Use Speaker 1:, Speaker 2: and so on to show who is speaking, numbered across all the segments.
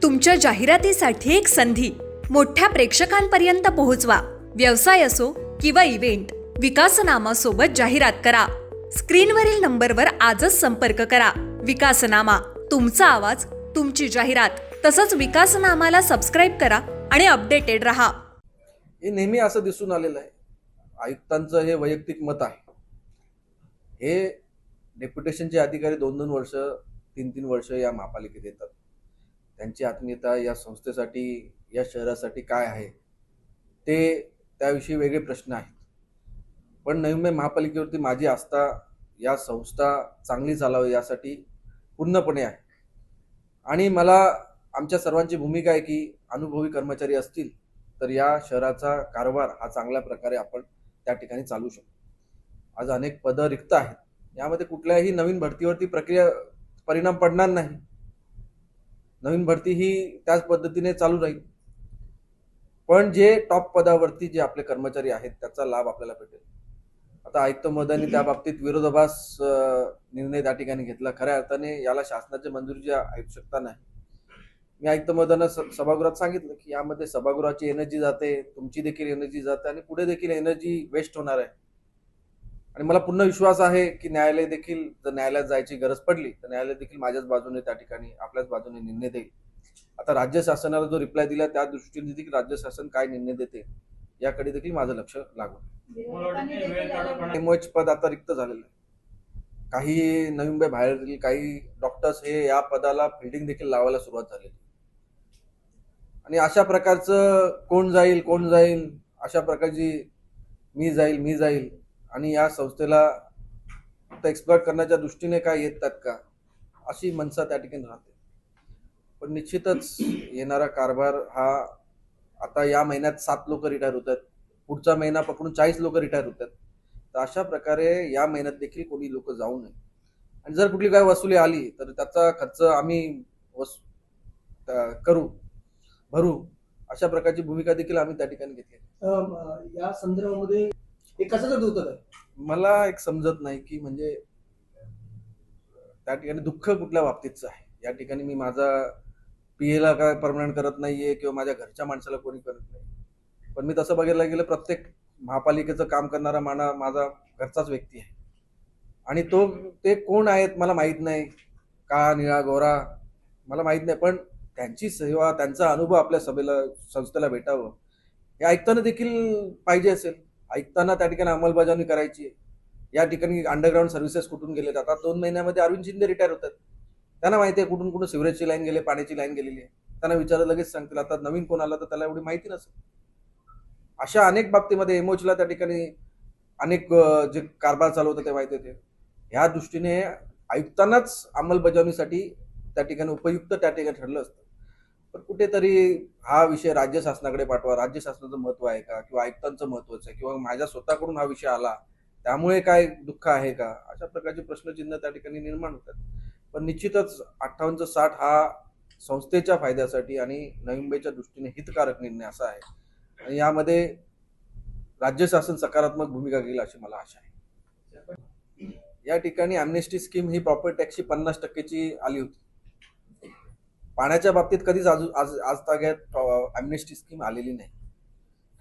Speaker 1: तुमच्या जाहिरातीसाठी एक संधी मोठ्या प्रेक्षकांपर्यंत पोहोचवा. व्यवसाय असो किंवा इव्हेंट, विकासनामा सोबत जाहिरात करा. स्क्रीनवरील नंबरवर आजच संपर्क करा. विकासनामा, तुमचा आवाज, तुमची जाहिरात. तसंच विकासनामाला सबस्क्राईब करा आणि अपडेटेड रहा.
Speaker 2: हे नेहमी असं दिसून आलेलं आहे. आयुक्तांचं हे वैयक्तिक मत आहे. हे डेप्युटेशनचे अधिकारी 2-2 वर्ष 3-3 वर्ष या महापालिकेत येतात. त्यांची आत्मीयता या संस्थेसाठी, या शहरासाठी काय आहे ते त्याविषयी वेगळे प्रश्न आहेत. पण नवी मुंबई महापालिकेवरती माझी आस्था या संस्था चांगली चालावी यासाठी पूर्णपणे आहे. आणि मला आमच्या सर्वांची भूमिका आहे की अनुभवी कर्मचारी असतील तर या शहराचा कारभार हा चांगल्या प्रकारे आपण त्या ठिकाणी चालू शकतो. आज अनेक पदं रिक्त आहेत. यामध्ये कुठल्याही नवीन भरतीवरती प्रक्रिया परिणाम पडणार नाही. नवीन भरती ही त्याच पद्धतीने चालू राहील. पण जे टॉप पदावरती जे आपले कर्मचारी आहेत त्याचा लाभ आपल्याला भेटेल. आता आयुक्त महोदयांनी त्या बाबतीत विरोधाभास निर्णय त्या ठिकाणी घेतला. खऱ्या अर्थाने याला शासनाची मंजुरीची आवश्यकता नाही. मी आयुक्त महोदयांना सभागृहात सांगितलं की यामध्ये सभागृहाची एनर्जी जाते, तुमची देखील एनर्जी जाते आणि पुढे देखील एनर्जी वेस्ट होणार आहे. आणि मला पूर्ण विश्वास आहे की न्यायालय देखील, जर न्यायालयात जायची गरज पडली तर न्यायालय देखील माझ्याच बाजूने त्या ठिकाणी आपल्याच बाजूने निर्णय देईल. आता राज्य शासनाला जो रिप्लाय दिला त्या दृष्टीने देखील राज्य शासन काय निर्णय देते याकडे देखील माझं लक्ष लागून. एमओएच पद आता रिक्त झालेलं आहे. काही नवी मुंबई बाहेरील काही डॉक्टर्स हे या पदाला फिल्डिंग देखील लावायला सुरुवात झाली. आणि अशा प्रकारचं कोण जाईल अशा प्रकारची मी जाईल आणि या संस्थेला एक्सप्लॉइट करण्याच्या दृष्टीने काय येतात का अशी मनसा त्या ठिकाणी राहते. पण निश्चितच येणारा कारभार हा, आता या महिन्यात 7 लोक रिटायर होतात, पुढचा महिना पकडून 40 लोक रिटायर होतात. तर अशा प्रकारे या महिन्यात देखील कोणी लोक जाऊ नये. आणि जर कुठली काय वसुली आली तर त्याचा खर्च आम्ही भरू अशा प्रकारची भूमिका देखील आम्ही त्या ठिकाणी घेतली.
Speaker 3: या संदर्भामध्ये हे कसं होतं काय
Speaker 2: मला एक समजत नाही की म्हणजे त्या ठिकाणी दुःख कुठल्या बाबतीतचं आहे. या ठिकाणी मी माझा पीएला काय परमनंट करत नाहीये किंवा माझ्या घरच्या माणसाला कोणी करत नाही. पण मी तसं बघायला गेलं प्रत्येक महापालिकेचं काम करणारा माझा घरचाच व्यक्ती आहे. आणि ते कोण आहेत मला माहित नाही, काळा निळा गोरा मला माहित नाही. पण त्यांची सेवा, त्यांचा अनुभव आपल्या संस्थेला भेटावं हे आयुक्तांना देखील पाहिजे असेल. आयुक्तांना त्या ठिकाणी अंमलबजावणी करायची. या ठिकाणी अंडरग्राऊंड सर्व्हिसेस कुठून गेले. आता 2 महिन्यामध्ये अरविंद शिंदे रिटायर होतात. त्यांना माहिती आहे कुठून सिवरेजची लाईन गेली, पाण्याची लाईन गेलेली आहे. त्यांना विचारलं लगेच सांगतील. आता नवीन कोण आला तर त्याला एवढी माहिती नसेल. अशा अनेक बाबतीमध्ये एमओचला त्या ठिकाणी अनेक जे कारभार चालवतं ते माहिती आहे. ह्या दृष्टीने आयुक्तांनाच अंमलबजावणीसाठी त्या ठिकाणी उपयुक्त त्या ठिकाणी ठरलं असतं. पण कुठेतरी हा विषय राज्य शासनाकडे पाठवा. राज्य शासनाचं महत्व आहे का किंवा आयुक्तांचं महत्वाचं आहे किंवा माझ्या स्वतःकडून हा विषय आला त्यामुळे काय दुःख आहे का, अशा प्रकारचे प्रश्नचिन्ह त्या ठिकाणी निर्माण होतात. पण निश्चितच 58-60 हा संस्थेच्या फायद्यासाठी आणि नवी मुंबईच्या दृष्टीने हितकारक निर्णय असा आहे. आणि यामध्ये राज्य शासन सकारात्मक भूमिका घेईल अशी मला आशा आहे. या ठिकाणी अमनेस्टी स्कीम ही प्रॉपर्टी टॅक्सची 50% आली होती. पाण्याच्या बाबतीत कधीच आज ताग्यात अमनेस्टी स्कीम आलेली नाही.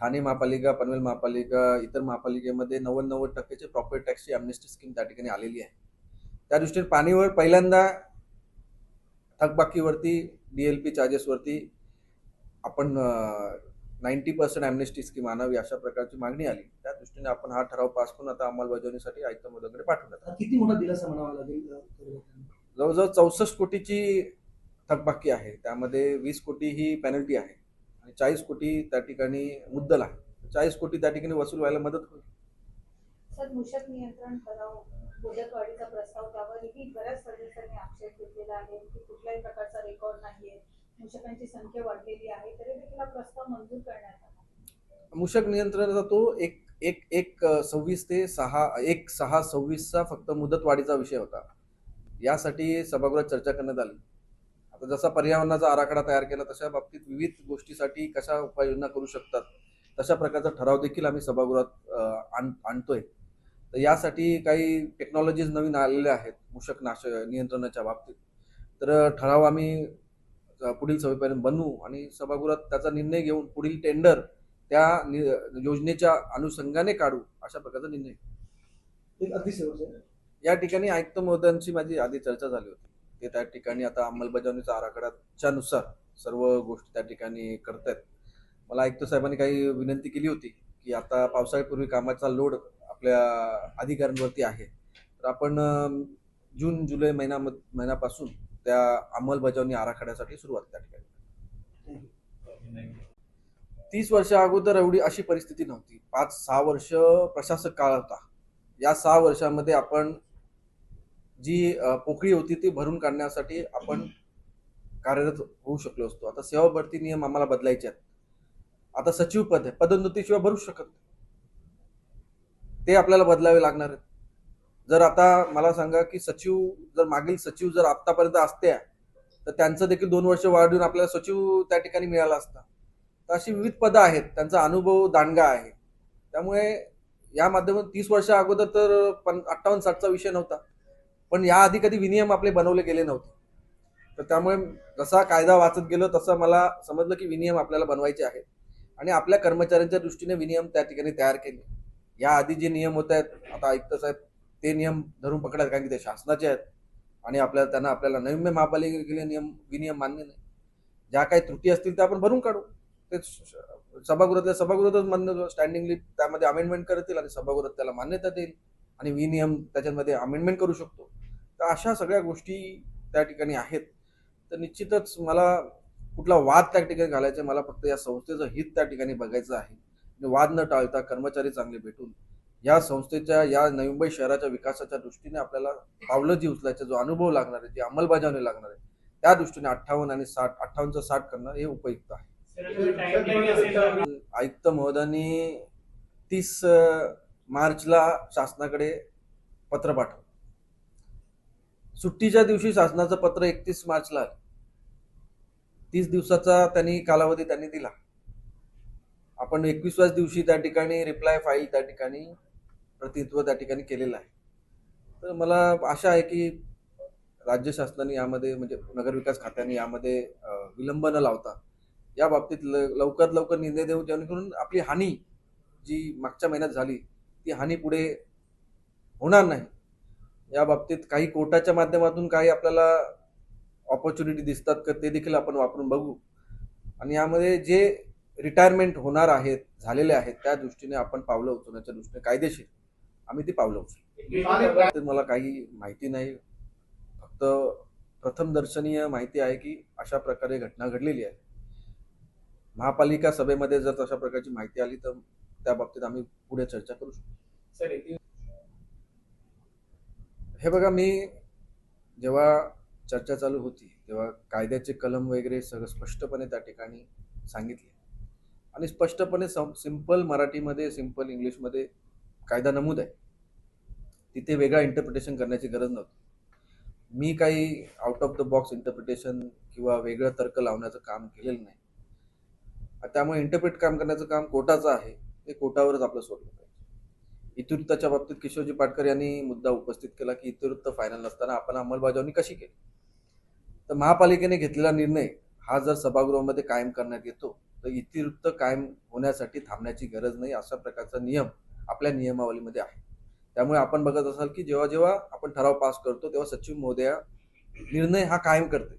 Speaker 2: ठाणे महापालिका, पनवेल महापालिका, इतर महापालिकेमध्ये 90% प्रॉपर्टी टॅक्सची अमनेस्टी स्कीम त्या ठिकाणी आलेली आहे. त्या दृष्टीने पाणीवर पहिल्यांदा थकबाकीवरती DLP चार्जेसवरती आपण 90% अमनेस्टी स्कीम आणावी अशा प्रकारची मागणी आली. त्या दृष्टीने आपण हा ठराव पास करून आता अंमलबजावणीसाठी आयुक्त महोदयांकडे पाठवला.
Speaker 3: किती मोठा दिलासा म्हणावा लागेल?
Speaker 2: जवळजवळ 64 कोटीची थकबाकी आहे. त्यामध्ये 20 कोटी ही पेनल्टी आहे आणि 40 कोटी त्या ठिकाणी मुद्दल आहे. 40 कोटी त्या ठिकाणी वसूल व्हायला मदत होईल.
Speaker 4: सर, मूषक नियंत्रण ठराव, मुदतवाढीचा प्रस्ताव, त्यावरही बऱ्याच सदस्यांनी आक्षेप घेतलेला आहे की कुठल्याही प्रकारचा रेकॉर्ड नाहीये, मूषकांची संख्या वाढलेली आहे, तरी देखील हा प्रस्ताव मंजूर करण्यात आला.
Speaker 2: मूषक नियंत्रणाचा तो एक 26 ते 1/6/26चा फक्त मुदतवाढीचा विषय होता. यासाठी सभागृहात चर्चा करण्यात आली. आता जसा पर्यावरणाचा आराखडा तयार केला तशा बाबतीत विविध गोष्टीसाठी कशा उपाययोजना करू शकतात तशा प्रकारचा ठराव देखील आम्ही सभागृहात आणतोय. तर यासाठी काही टेक्नॉलॉजीज नवीन आलेल्या आहेत मूषक नियंत्रणाच्या बाबतीत. तर ठराव आम्ही पुढील सभेपर्यंत बनवू आणि सभागृहात त्याचा निर्णय घेऊन पुढील टेंडर त्या योजनेच्या अनुषंगाने काढू, अशा प्रकारचा निर्णय घेऊ.
Speaker 3: एक अगदी शेवटचं आहे.
Speaker 2: या ठिकाणी आयुक्त महोदयांची माझी आधी चर्चा झाली होती. ते त्या ठिकाणी आता अंमलबजावणीचा आराखड्याच्या नुसार सर्व गोष्टी त्या ठिकाणी करतायत. मला आयुक्त साहेबांनी काही विनंती केली होती की आता पावसाळ्यापूर्वी कामाचा लोड आपल्या अधिकाऱ्यांवरती आहे, तर आपण जून जुलै महिन्यापासून त्या अंमलबजावणी आराखड्यासाठी सुरुवात त्या ठिकाणी. 30 वर्षा अगोदर एवढी अशी परिस्थिती नव्हती. 5-6 वर्ष प्रशासक काळ होता. या 6 वर्षामध्ये आपण जी पोकळी होती ती भरून काढण्यासाठी आपण कार्यरत होऊ शकलो असतो. आता सेवा भरती नियम आम्हाला बदलायचे आहेत. आता सचिव पद आहे, पदोन्नतीशिवाय भरू शकत नाही. ते आपल्याला बदलावे लागणार आहेत. जर आता मला सांगा की मागील सचिव जर आतापर्यंत असते तर त्यांचं देखील 2 वर्ष वाढवून आपल्याला सचिव त्या ठिकाणी मिळाला असता. तर अशी विविध पदं आहेत, त्यांचा अनुभव दांडगा आहे. त्यामुळे या माध्यमातून 30 वर्षा अगोदर तर 58-60चा विषय नव्हता, पण याआधी कधी विनियम आपले बनवले गेले नव्हते. तर त्यामुळे जसा कायदा वाचत गेलो तसं मला समजलं की विनियम आपल्याला बनवायचे आहेत आणि आपल्या कर्मचाऱ्यांच्या दृष्टीने विनियम त्या ठिकाणी तयार केले. याआधी जे नियम होत आहेत, आता आयुक्त साहेब ते नियम धरून पकडायचे, कारण की ते शासनाचे आहेत आणि त्यांना आपल्याला नवीन महापालिकेचे विनियम मान्य नाही. ज्या काही त्रुटी असतील त्या आपण भरून काढू. ते सभागृहातच मान्य स्टँडिंगली त्यामध्ये अमेंडमेंट करतील आणि सभागृहात त्याला मान्यता देईल आणि विनियम त्याच्यामध्ये अमेंडमेंट करू शकतो. तर अशा सगळ्या गोष्टी त्या ठिकाणी आहेत. तर निश्चितच मला कुठला वाद त्या ठिकाणी घालायचा, मला फक्त या संस्थेचं हित त्या ठिकाणी बघायचं आहे. वाद न टाळता कर्मचारी चांगले भेटून या संस्थेच्या, या नवी मुंबई शहराच्या विकासाच्या दृष्टीने आपल्याला पावलं जी उचलायचं, जो अनुभव लागणार आहे, जी अंमलबजावणी लागणार आहे, त्या दृष्टीने 58 आणि 58चं 60 करणं हे उपयुक्त आहे. आयुक्त महोदयांनी 30 मार्चला शासनाकडे पत्र पाठवलं. सुट्टीच्या दिवशी शासनाचं पत्र 31 मार्चला आलं. 30 दिवसाचा कालावधी त्यांनी दिला. आपण 21व्याच दिवशी त्या ठिकाणी रिप्लाय फाईल त्या ठिकाणी प्रतिनिधित्व त्या ठिकाणी केलेलं आहे. तर मला आशा आहे की राज्य शासनाने यामध्ये, म्हणजे नगरविकास खात्याने यामध्ये विलंब न लावता या बाबतीत लवकरात लवकर निर्णय देऊ, जेणेकरून आपली हानी जी मागच्या महिन्यात झाली ती हानी पुढे होणार नाही. या बाबतीत काही कोर्टाच्या माध्यमातून काही आपल्याला ऑपॉर्च्युनिटी दिसतात का ते देखील आपण वापरून बघू आणि यामध्ये जे रिटायरमेंट होणार आहेत, झालेले आहेत, त्या दृष्टीने आपण पावलं उचलण्याच्या दृष्टीने कायदेशीर आम्ही ती पावलं उचलू. मला काही माहिती नाही, फक्त प्रथमदर्शनीय माहिती आहे की अशा प्रकारे घटना घडलेली आहे. महापालिका सभेमध्ये जर तशा प्रकारची माहिती आली तर त्या बाबतीत आम्ही पुढे चर्चा करू शकतो. हे बघा, मी जेव्हा चर्चा चालू होती तेव्हा कायद्याचे कलम वगैरे सगळं स्पष्टपणे त्या ठिकाणी सांगितले आणि स्पष्टपणे सिंपल मराठीमध्ये, सिंपल इंग्लिशमध्ये कायदा नमूद आहे. तिथे वेगळा इंटरप्रिटेशन करण्याची गरज नव्हती. मी काही out of the box interpretation किंवा वेगळं तर्क लावण्याचं काम केलेलं नाही. त्यामुळे इंटरप्रिट काम करण्याचं काम कोर्टाचं आहे, ते कोर्टावरच आपलं सोडलं पाहिजे. इतिवृत्ताच्या बाबतीत किशोरजी पाटकर यांनी मुद्दा उपस्थित केला की इतिवृत्त फायनल नसताना आपण अंमलबजावणी कशी केली. तर महापालिकेने घेतलेला निर्णय हा जर सभागृहामध्ये कायम करण्यात येतो तर इतिवृत्त कायम होण्यासाठी थांबण्याची गरज नाही, अशा प्रकारचा नियम आपल्या नियमावलीमध्ये आहे. त्यामुळे आपण बघत असाल की जेव्हा जेव्हा आपण ठराव पास करतो तेव्हा सचिव महोदया निर्णय हा कायम करते.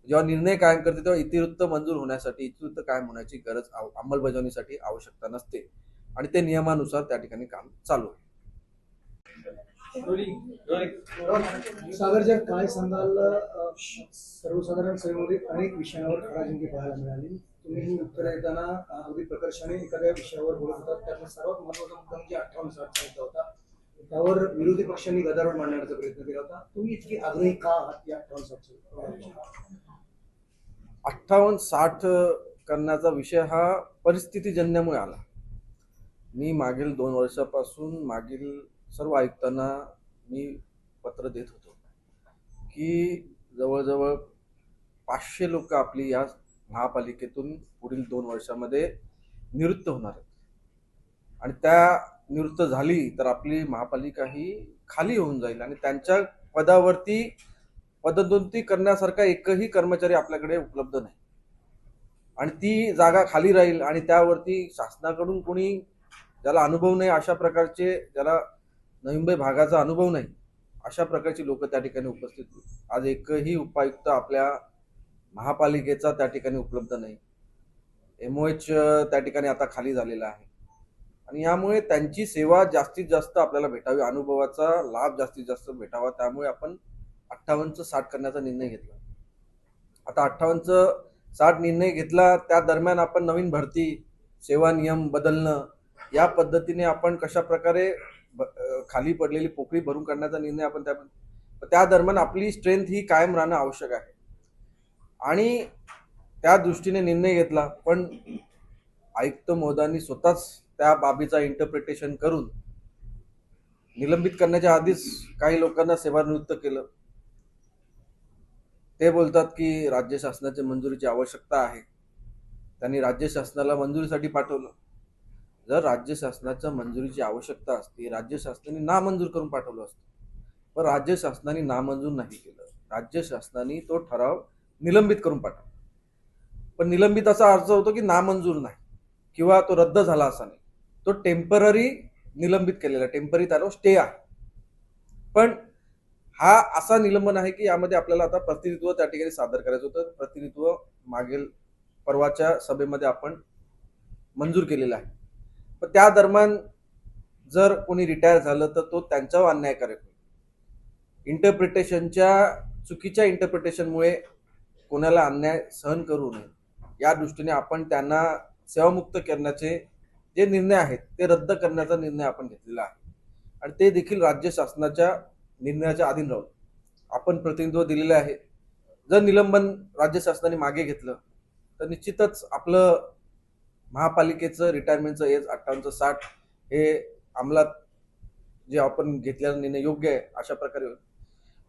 Speaker 2: जेव्हा निर्णय कायम करते तेव्हा इतिवृत्त मंजूर होण्यासाठी, इतिवृत्त कायम होण्याची गरज अंमलबजावणीसाठी आवश्यकता नसते आणि ते नियमानुसार त्या ठिकाणी काम चालू आहे.
Speaker 3: सागरच्या काय सांगाल, सर्वसाधारण सभेमध्ये अनेक विषयांवर खडाजंगी पाहायला मिळाली. तुम्ही उत्तर देताना अगदी प्रकर्षाने एखाद्या विषयावर बोलत होता. त्यातला सर्वात महत्त्वाचा मुद्दा म्हणजे 58-60 होता. त्यावर विरोधी पक्षांनी गदारोळ मांडण्याचा प्रयत्न केला होता. तुम्ही इतकी आग्रही का आहात या
Speaker 2: 58-60 करण्याचा विषय हा परिस्थितीजन्यामुळे आला. मी मागील 2 वर्षापासून मागील सर्व आयुक्तांना मी पत्र देत होतो की जवळजवळ 500 लोक आपली या महापालिकेतून पुढील 2 वर्षामध्ये निवृत्त होणार आहेत आणि त्या निवृत्त झाली तर आपली महापालिका ही खाली होऊन जाईल आणि त्यांच्या पदावरती पदोन्नती करण्यासारखा एकही कर्मचारी आपल्याकडे उपलब्ध नाही आणि ती जागा खाली राहील आणि त्यावरती शासनाकडून कोणी ज्याला अनुभव नाही, अशा प्रकारचे, ज्याला नवी मुंबई भागाचा अनुभव नाही, अशा प्रकारची लोक त्या ठिकाणी उपस्थित होती. आज एकही उपायुक्त आपल्या महापालिकेचा त्या ठिकाणी उपलब्ध नाही. MOH त्या ठिकाणी आता खाली झालेला आहे आणि यामुळे त्यांची सेवा जास्तीत जास्त आपल्याला भेटावी, अनुभवाचा लाभ जास्तीत जास्त भेटावा. त्यामुळे आपण 58चं 60 करण्याचा निर्णय घेतला. आता 58चं 60 निर्णय घेतला, त्या दरम्यान आपण नवीन भरती, सेवा नियम बदलणं, या पद्धतीने आपण कशा प्रकारे खाली पडलेली पोकळी भरून काढण्याचा निर्णय आपण त्या दरम्यान आपली स्ट्रेंथ ही कायम राहणं आवश्यक आहे आणि त्या दृष्टीने निर्णय घेतला. पण आयुक्त महोदयांनी स्वतःच त्या बाबीचा इंटरप्रिटेशन करून निलंबित करण्याच्या आधीच काही लोकांना सेवानिवृत्त केलं. ते बोलतात की राज्य शासनाच्या मंजुरीची आवश्यकता आहे. त्यांनी राज्य शासनाला मंजुरीसाठी पाठवलं. जर राज्य शासनाच्या मंजुरीची आवश्यकता असती, राज्य शासनाने नामंजूर करून पाठवलं असतं. पण राज्य शासनाने नामंजूर नाही केलं. राज्य शासनाने तो ठराव निलंबित करून पाठवला. पण निलंबित असा अर्थ होतो की नामंजूर नाही किंवा तो रद्द झाला असा नाही. तो टेम्पररी निलंबित केलेला, टेम्पररी त्याला स्टे आहे. पण हा असा निलंबन आहे की यामध्ये आपल्याला आता प्रतिनिधित्व त्या ठिकाणी सादर करायचं होतं. प्रतिनिधित्व मागील परवाच्या सभेमध्ये आपण मंजूर केलेलं आहे. पण त्या दरम्यान जर कोणी रिटायर झालं तर तो त्यांच्यावर अन्यायकारक होईल. चुकीच्या इंटरप्रिटेशनमुळे कोणाला अन्याय सहन करू नये, या दृष्टीने आपण त्यांना सेवामुक्त करण्याचे जे निर्णय आहेत ते रद्द करण्याचा निर्णय आपण घेतलेला आहे आणि ते देखील राज्य शासनाच्या निर्णयाच्या अधीन राहून आपण प्रतिनिधित्व दिलेले आहे. जर निलंबन राज्य शासनाने मागे घेतलं तर निश्चितच आपलं महापालिकेचं रिटायरमेंटचं एज 58चं 60 हे अंमलात जे आपण घेतलेला निर्णय योग्य आहे अशा प्रकारे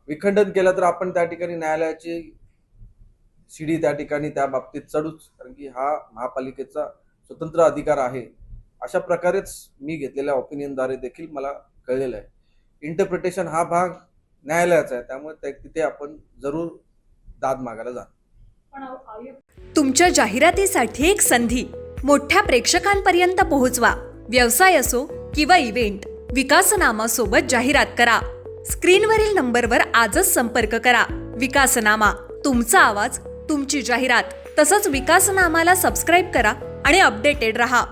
Speaker 2: विखंडन केलं तर आपण त्या ठिकाणी न्यायालयाची शिडी त्या ठिकाणी त्या बाबतीत चढूच, कारण की हा महापालिकेचा स्वतंत्र अधिकार आहे. अशा प्रकारेच मी घेतलेल्या ओपिनियनद्वारे देखील मला कळलेलं आहे. इंटरप्रिटेशन हा भाग न्यायालयाचा आहे, त्यामुळे तिथे आपण जरूर दाद मागायला जा.
Speaker 4: पण आयुक्त
Speaker 1: तुमच्या जाहिरातीसाठी एक संधी मोठ्या प्रेक्षकांपर्यंत पोहोचवा. व्यवसाय असो किंवा इव्हेंट, विकासनामासोबत जाहिरात करा. स्क्रीनवरील नंबरवर आजच संपर्क करा. विकासनामा, तुमचा आवाज, तुमची जाहिरात. तसंच विकासनामाला सबस्क्राईब करा आणि अपडेटेड रहा.